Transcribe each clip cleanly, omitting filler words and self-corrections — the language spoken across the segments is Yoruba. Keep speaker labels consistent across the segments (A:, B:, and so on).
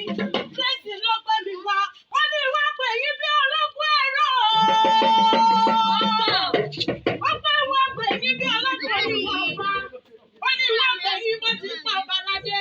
A: Blessing ló gbé mi wá. Ó ní ìwà pè yín bí ológun ẹ̀rọ. Ó pé ìwà pè yín bí ológun ẹ̀rọ. Ó ní ìwà pè yín bó ti pa ọba ládé.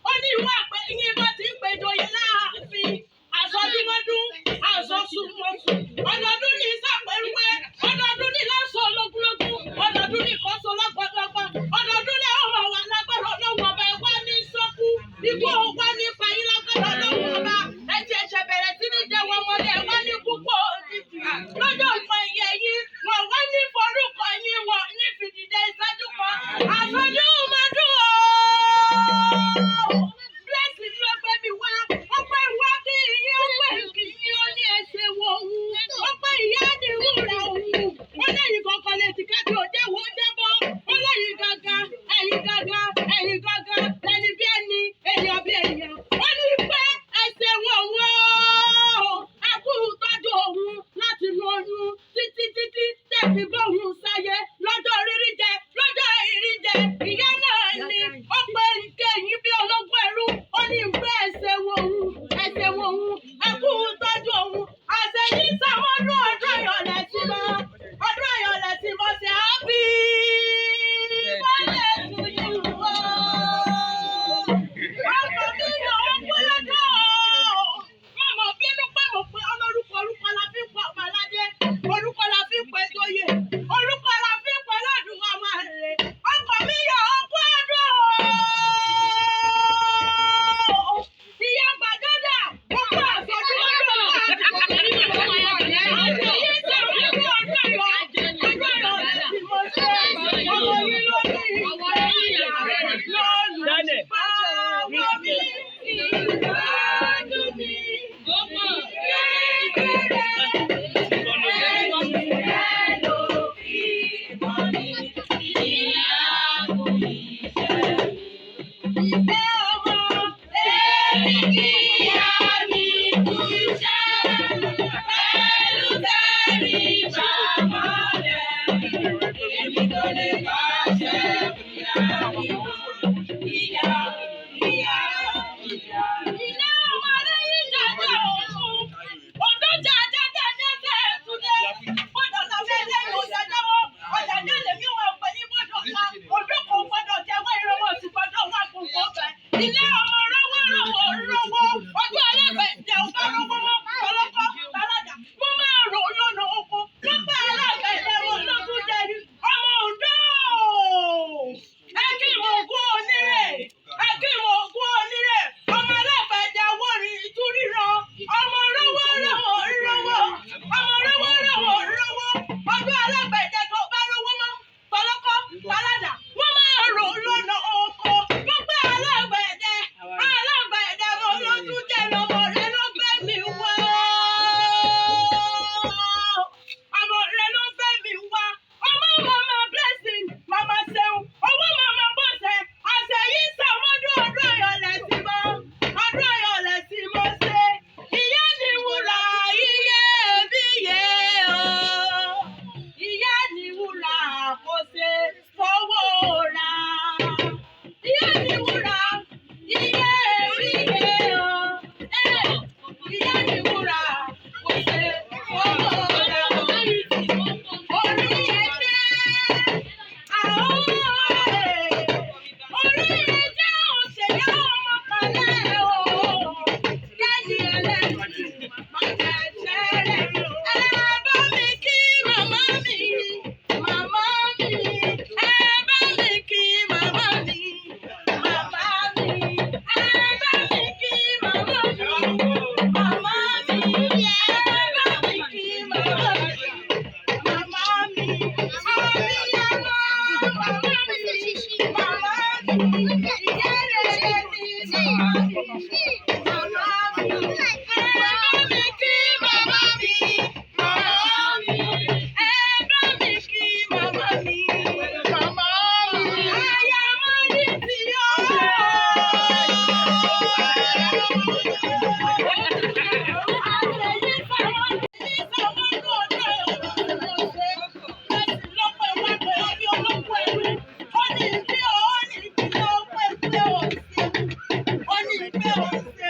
A: Ó ní ìwà pè yín bó ti pè joyè láàfin. Àsọdúnmọ́dún, àsọsùnmọ́sù. Ọdọọdún ní ìsàpẹ̀rúwé. Ọdọọdún ní lọ́sọ̀ ológúnlógún. Ọdọọdún ní ìkọ́sọ̀ lọ́pọ̀lọpọ̀. Ọdọọdún ní ọmọ wa lágbára ọlọ́run ọba ẹ̀wá ní sọ́kú. Ikú ọ̀wá ní fàyín lágbára ọlọ́run ọba. Ẹ̀jẹ̀ ẹ̀ṣẹ̀ bẹ̀rẹ̀ sí ní jẹ́ wọn wọlé ẹ̀wá ní púpọ̀ òjijì. Lọ́jọ́ ìpọ̀ ìyẹ̀ yìí, wọ́n wá ní forúkọ yín wọ̀ ní fìdíde ìṣẹ́jú kan. Àsọdúnmọ́dún o. Blessing ló gbé mi wá. Ó pé ìwá kí ìyín ó pè kí ìyín ó ní ẹsẹ̀ wọ òun. Ó pé ìyá ni wúrà òun. Ó lẹ́yìn kankan lè ti ká tí ò jẹ́ wo jábọ́. Ó lẹ́yìn gangan, ẹ̀yìn gangan, ẹ̀yìn gangan, ẹni bí ẹni, èèyàn bí èèyàn. Ó ní pé ẹsẹ̀ wọ òun o. Akúrú tọ́jú òun láti nu oyún títí tẹ̀sí bóun sáyé lọ́jọ́ rírí jẹ, lọ́jọ́ ìrí jẹ. Ìyá náà ni ó pé kéyìn bí ológun ẹrú. Ó ní pé ẹsẹ̀ wọ òun, ẹsẹ̀ wọ òun. Akúrú tọ́jú òun. Àṣẹ yìí sàmọ́dún ọdún ìyọ̀lẹ̀ sí mọ́. Ọdún ìyọ̀lẹ̀ sí mọ́ ṣe happy birthday to you. Ọkọ mi yọ̀ ọ́ gbọ́dọ̀. Mọ̀mọ́ bínú pé mo pe olórúkọ la fi ń pa ọmọ aládé. Orúkọ la fi ń pe joyè. Orúkọ la fi ń pe lọ́dún ọmọ rẹ̀. Ọkọ mi yọ̀ ọ́ gbọ́dọ̀. Ìyá gbàgádà, ó kọ́ àsọdún ọdún ọ̀la. Àṣẹ yìí sọ̀rọ̀ ọdún ọ̀yọ́. Ọjọ́ ìrọ̀lẹ́ tí mo ṣe. Ọmọ yìí ló ní ìgbẹ́ ìyá rẹ̀ lọ́nà. Ọmọ mi ìgbàdùn mi. Ilé ọmọ rọwọ́, ọjọ́ alágbẹ̀dẹ ọba rọwọ́ mọ́, ọlọ́kọ́, bàlájà, mo máa rò ó lọ́nà oko, wọ́n pẹ́ alágbẹ̀dẹ wọn lọ́dún jẹrí, ọmọ Oǹdó. Ẹ kí mo gún onírè, ọmọ alágbẹ̀dẹ wọ́rin ìtúríran, ọmọ rọwọ́, ọjọ́ alágbẹ̀dẹ tó bá rọwọ́ mọ́, ọlọ́kọ́, bàlájà, wọ́n máa rò ó lọ́nà oko, wọ́n pẹ́ alágbẹ̀dẹ mo lọ́dún jẹ́ lọ́mọ rẹ ló gbé mi wá. Ọmọ rẹ ló gbé mi wá. Ọmọ mama blessing, mama ṣeun, owó mama bọ́sẹ̀, àṣẹ yìí sàmọ́dún ọdún ìyọ̀lẹ̀ sí mọ́. Ọdún ìyọ̀lẹ̀ sí mọ́ ṣe. Ìyá ni wúrà, iyebíye o. Ìyá ni wúrà, kò ṣe fowó rà. Ìyá ni wúrà, iyebíye o. Ìyá ni wúrà, kò ṣe fowó rà. Orí ẹ̀jẹ̀, orí ẹ̀jẹ̀ òṣèyá ọmọ kalẹ̀ o. Kẹ́ni ẹlẹ́rìí, màmá ẹ̀ṣẹ̀rẹ̀. Ẹ bá mi kí màmá mi. Ẹ bá mi kí màmá mi. Ẹ bá mi kí màmá mi. Ó ní ìfẹ́ òun ṣe.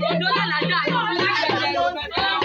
A: Odò lálàjọ àyè.